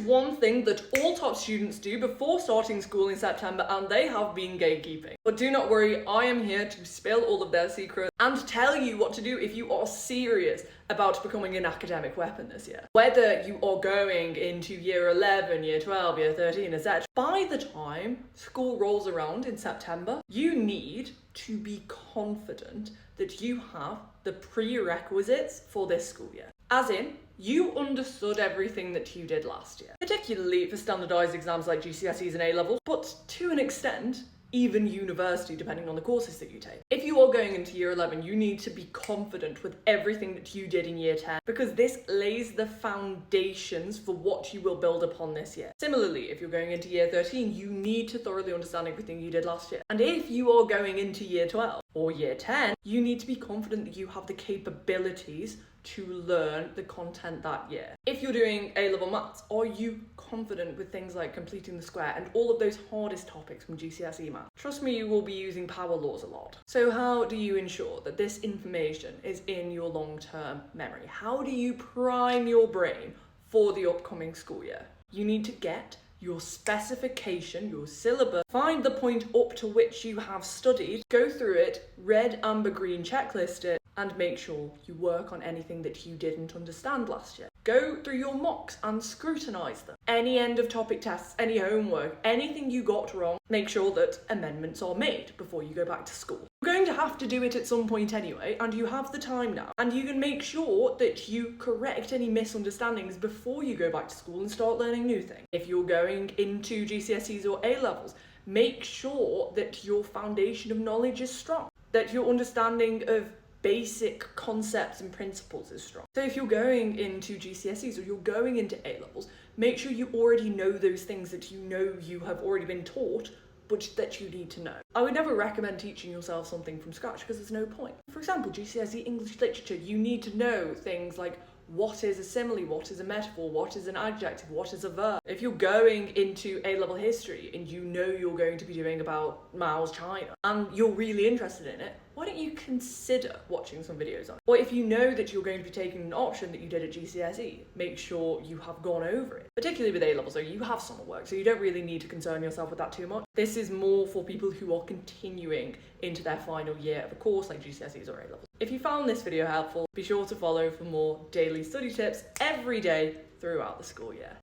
one thing that all top students do before starting school in September, and they have been gatekeeping. But do not worry, I am here to spill all of their secrets and tell you what to do if you are serious about becoming an academic weapon this year. Whether you are going into year 11, year 12, year 13, etc. By the time school rolls around in September, you need to be confident that you have the prerequisites for this school year. As in, you understood everything that you did last year, particularly for standardised exams like GCSEs and A-levels, but to an extent, even university, depending on the courses that you take. If you are going into year 11, you need to be confident with everything that you did in year 10, because this lays the foundations for what you will build upon this year. Similarly, if you're going into year 13, you need to thoroughly understand everything you did last year. And if you are going into year 12 or year 10, you need to be confident that you have the capabilities to learn the content that year. If you're doing A-level maths, are you confident with things like completing the square and all of those hardest topics from GCSE maths? Trust me, you will be using power laws a lot. So how do you ensure that this information is in your long-term memory? How do you prime your brain for the upcoming school year? You need to get your specification, your syllabus, find the point up to which you have studied, go through it, red, amber, green, checklist it, and make sure you work on anything that you didn't understand last year. Go through your mocks and scrutinise them. Any end of topic tests, any homework, anything you got wrong, make sure that amendments are made before you go back to school. You're going to have to do it at some point anyway, and you have the time now. And you can make sure that you correct any misunderstandings before you go back to school and start learning new things. If you're going into GCSEs or A-levels, make sure that your foundation of knowledge is strong, that your understanding of basic concepts and principles is strong. So if you're going into GCSEs or you're going into A-levels, make sure you already know those things that you know you have already been taught, but that you need to know. I would never recommend teaching yourself something from scratch because there's no point. For example, GCSE English literature, you need to know things like what is a simile, what is a metaphor, what is an adjective, what is a verb. If you're going into A-level history and you know you're going to be doing about Mao's China and you're really interested in it, why don't you consider watching some videos on it? Or if you know that you're going to be taking an option that you did at GCSE, make sure you have gone over it. Particularly with A-levels, so you have summer work, so you don't really need to concern yourself with that too much. This is more for people who are continuing into their final year of a course like GCSEs or A-levels. If you found this video helpful, be sure to follow for more daily study tips every day throughout the school year.